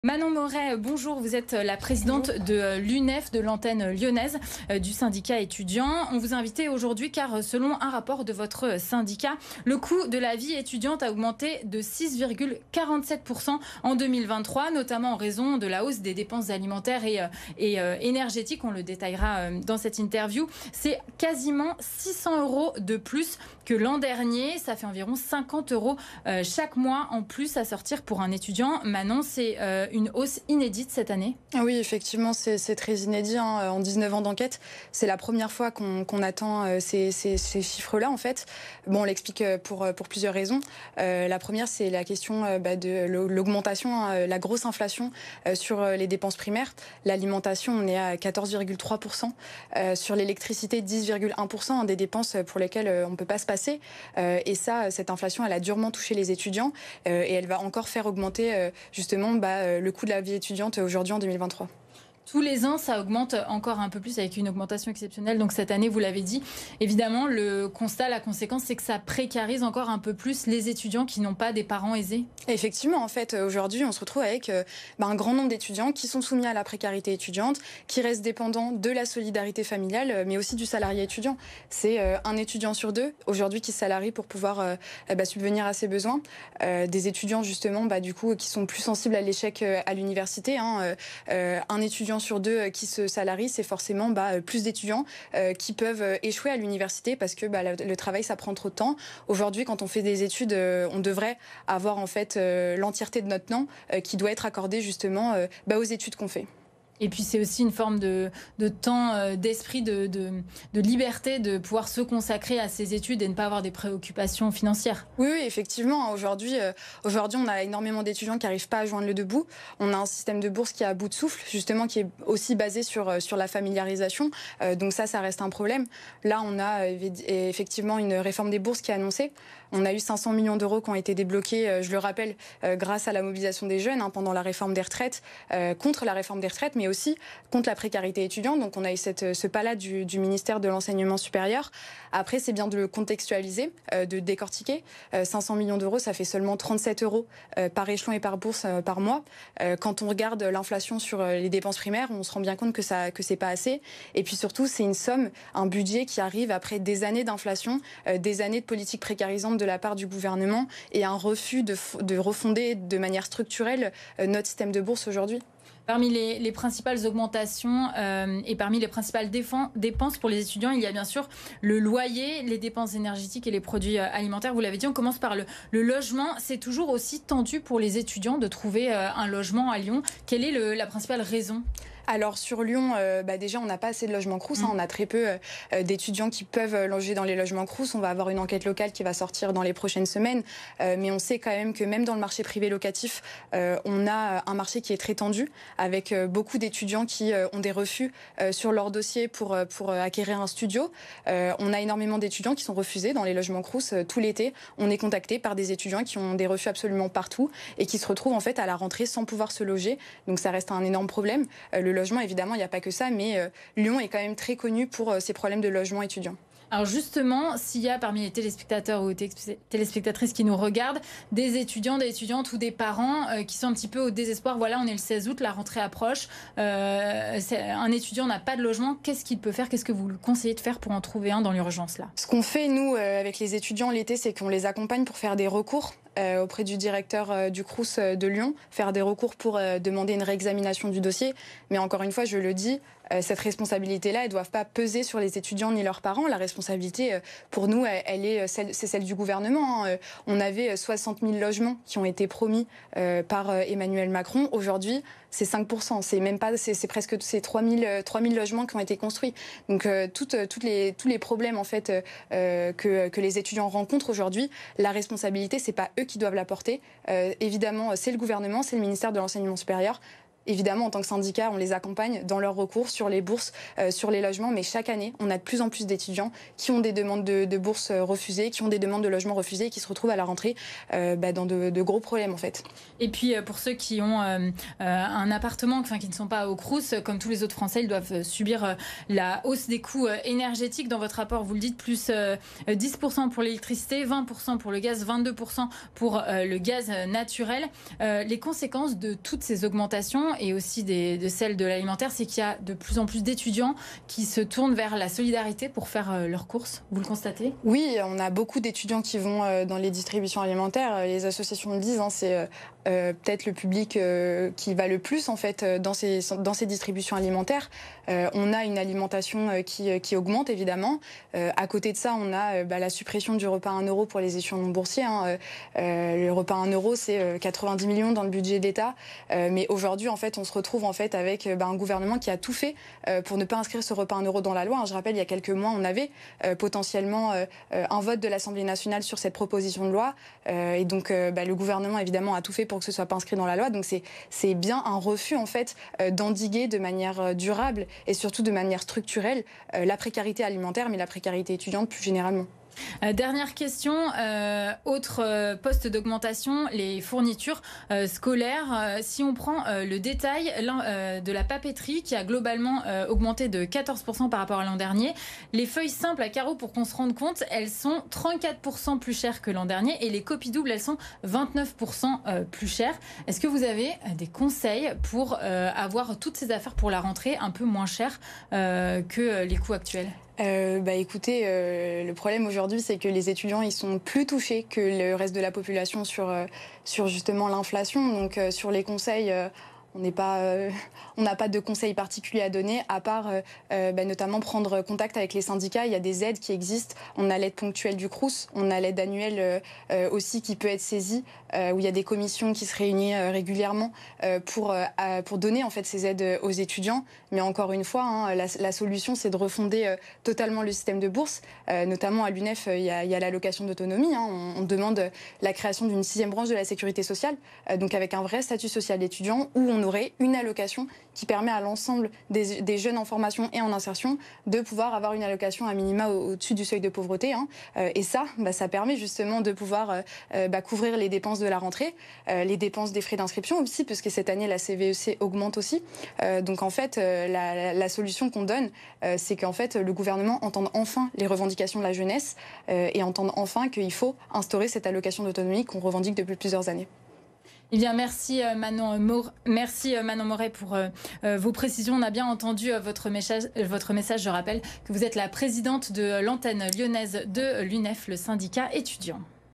Manon Moret, bonjour, vous êtes la présidente de l'UNEF, de l'antenne lyonnaise du syndicat étudiant. On vous a invité aujourd'hui car selon un rapport de votre syndicat, le coût de la vie étudiante a augmenté de 6,47% en 2023, notamment en raison de la hausse des dépenses alimentaires et énergétiques. On le détaillera dans cette interview. C'est quasiment 600 € de plus que l'an dernier. Ça fait environ 50 € chaque mois en plus à sortir pour un étudiant. Manon, c'est une hausse inédite cette année? Oui, effectivement, c'est très inédit. En 19 ans d'enquête, c'est la première fois qu'on attend ces chiffres-là, en fait. Bon, on l'explique pour plusieurs raisons. La première, c'est la question de l'augmentation, la grosse inflation sur les dépenses primaires. L'alimentation, on est à 14,3%. Sur l'électricité, 10,1%, des dépenses pour lesquelles on ne peut pas se passer. Et ça, cette inflation, elle a durement touché les étudiants et elle va encore faire augmenter justement le coût de la vie étudiante aujourd'hui en 2023. Tous les ans, ça augmente encore un peu plus avec une augmentation exceptionnelle. Donc cette année, vous l'avez dit, évidemment, le constat, la conséquence, c'est que ça précarise encore un peu plus les étudiants qui n'ont pas des parents aisés. Effectivement, en fait, aujourd'hui, on se retrouve avec un grand nombre d'étudiants qui sont soumis à la précarité étudiante, qui restent dépendants de la solidarité familiale, mais aussi du salarié étudiant. C'est un étudiant sur deux, aujourd'hui, qui se salarie pour pouvoir subvenir à ses besoins. Des étudiants, justement, du coup, qui sont plus sensibles à l'échec à l'université. Un étudiant sur deux qui se salarie, c'est forcément plus d'étudiants qui peuvent échouer à l'université parce que le travail, ça prend trop de temps. Aujourd'hui, quand on fait des études, on devrait avoir en fait l'entièreté de notre temps qui doit être accordée justement aux études qu'on fait. Et puis c'est aussi une forme de temps, d'esprit, de liberté, de pouvoir se consacrer à ses études et ne pas avoir des préoccupations financières. Oui, effectivement. Aujourd'hui, on a énormément d'étudiants qui n'arrivent pas à joindre le deux bouts. On a un système de bourse qui est à bout de souffle, justement, qui est aussi basé sur la familiarisation. Donc ça reste un problème. Là, on a effectivement une réforme des bourses qui est annoncée. On a eu 500 millions d'euros qui ont été débloqués, je le rappelle, grâce à la mobilisation des jeunes pendant la réforme des retraites, contre la réforme des retraites, mais aussi contre la précarité étudiante. Donc on a eu ce pas-là du ministère de l'Enseignement supérieur. Après, c'est bien de le contextualiser, de décortiquer. 500 millions d'euros, ça fait seulement 37 € par échelon et par bourse par mois. Quand on regarde l'inflation sur les dépenses primaires, on se rend bien compte que c'est pas assez. Et puis surtout, c'est une somme, un budget qui arrive après des années d'inflation, des années de politique précarisante de la part du gouvernement et un refus de refonder de manière structurelle notre système de bourse aujourd'hui. Parmi les principales augmentations et parmi les principales dépenses pour les étudiants, il y a bien sûr le loyer, les dépenses énergétiques et les produits alimentaires. Vous l'avez dit, on commence par le logement. C'est toujours aussi tendu pour les étudiants de trouver un logement à Lyon. Quelle est la principale raison ? Alors sur Lyon, déjà on n'a pas assez de logements Crous. On a très peu d'étudiants qui peuvent loger dans les logements Crous. On va avoir une enquête locale qui va sortir dans les prochaines semaines. Mais on sait quand même que même dans le marché privé locatif, on a un marché qui est très tendu, avec beaucoup d'étudiants qui ont des refus sur leur dossier pour acquérir un studio. On a énormément d'étudiants qui sont refusés dans les logements Crous tout l'été. On est contacté par des étudiants qui ont des refus absolument partout et qui se retrouvent en fait à la rentrée sans pouvoir se loger. Donc ça reste un énorme problème. Le logement, évidemment, il n'y a pas que ça, mais Lyon est quand même très connu pour ses problèmes de logement étudiant. Alors justement, s'il y a parmi les téléspectateurs ou téléspectatrices qui nous regardent, des étudiants, des étudiantes ou des parents qui sont un petit peu au désespoir, voilà, on est le 16 août, la rentrée approche, un étudiant n'a pas de logement, qu'est-ce qu'il peut faire? Qu'est-ce que vous lui conseillez de faire pour en trouver un dans l'urgence là? Ce qu'on fait, nous, avec les étudiants l'été, c'est qu'on les accompagne pour faire des recours auprès du directeur du Crous de Lyon, faire des recours pour demander une réexamination du dossier. Mais encore une fois, je le dis, cette responsabilité-là, elle ne doit pas peser sur les étudiants ni leurs parents. La responsabilité, pour nous, c'est celle du gouvernement. On avait 60 000 logements qui ont été promis par Emmanuel Macron. Aujourd'hui, c'est 5%. C'est même pas, c'est presque 3 000 logements qui ont été construits. Donc tous les problèmes en fait que les étudiants rencontrent aujourd'hui, la responsabilité, c'est pas eux qui doivent la porter. Évidemment, c'est le gouvernement, c'est le ministère de l'Enseignement supérieur. Évidemment, en tant que syndicat, on les accompagne dans leurs recours sur les bourses, sur les logements. Mais chaque année, on a de plus en plus d'étudiants qui ont des demandes de bourses refusées, qui ont des demandes de logements refusés et qui se retrouvent à la rentrée dans de gros problèmes, en fait. Et puis, pour ceux qui ont un appartement, qui ne sont pas au Crous, comme tous les autres Français, ils doivent subir la hausse des coûts énergétiques. Dans votre rapport, vous le dites, plus 10% pour l'électricité, 20% pour le gaz, 22% pour le gaz naturel. Les conséquences de toutes ces augmentations et aussi de celles de l'alimentaire, c'est qu'il y a de plus en plus d'étudiants qui se tournent vers la solidarité pour faire leurs courses. Vous le constatez? Oui, on a beaucoup d'étudiants qui vont dans les distributions alimentaires. Les associations le disent, c'est peut-être le public qui va le plus en fait dans ces distributions alimentaires. On a une alimentation qui augmente évidemment. À côté de ça, on a la suppression du repas à 1 euro pour les étudiants non boursiers. Le repas à 1 euro, c'est 90 millions dans le budget d'État. Mais aujourd'hui, en fait, on se retrouve en fait avec un gouvernement qui a tout fait pour ne pas inscrire ce repas à 1 euro dans la loi. Je rappelle, il y a quelques mois, on avait potentiellement un vote de l'Assemblée nationale sur cette proposition de loi. Et donc, le gouvernement, évidemment, a tout fait pour que ce soit pas inscrit dans la loi. Donc, c'est bien un refus, en fait, d'endiguer de manière durable et surtout de manière structurelle la précarité alimentaire, mais la précarité étudiante plus généralement. Dernière question, autre poste d'augmentation, les fournitures scolaires. Si on prend le détail de la papeterie qui a globalement augmenté de 14% par rapport à l'an dernier, les feuilles simples à carreaux, pour qu'on se rende compte, elles sont 34% plus chères que l'an dernier et les copies doubles, elles sont 29% plus chères. Est-ce que vous avez des conseils pour avoir toutes ces affaires pour la rentrée un peu moins chères que les coûts actuels ? Écoutez, le problème aujourd'hui, c'est que les étudiants, ils sont plus touchés que le reste de la population sur justement l'inflation. Donc, sur les conseils, on n'a pas de conseils particuliers à donner, à part notamment prendre contact avec les syndicats. Il y a des aides qui existent. On a l'aide ponctuelle du Crous, on a l'aide annuelle aussi qui peut être saisie, où il y a des commissions qui se réunissent régulièrement pour donner en fait ces aides aux étudiants. Mais encore une fois, la solution, c'est de refonder totalement le système de bourse. Notamment à l'UNEF, il y a l'allocation d'autonomie. On demande la création d'une 6e branche de la sécurité sociale, donc avec un vrai statut social d'étudiant, où on aurait une allocation qui permet à l'ensemble des jeunes en formation et en insertion de pouvoir avoir une allocation à minima au-dessus du seuil de pauvreté. Et ça, ça permet justement de pouvoir couvrir les dépenses de la rentrée, les dépenses des frais d'inscription aussi, puisque cette année, la CVEC augmente aussi. Donc en fait, la solution qu'on donne, c'est qu'en fait, le gouvernement entende enfin les revendications de la jeunesse et entende enfin qu'il faut instaurer cette allocation d'autonomie qu'on revendique depuis plusieurs années. Eh bien, merci Manon Moret pour vos précisions. On a bien entendu votre message. Je rappelle que vous êtes la présidente de l'antenne lyonnaise de l'UNEF, le syndicat étudiant.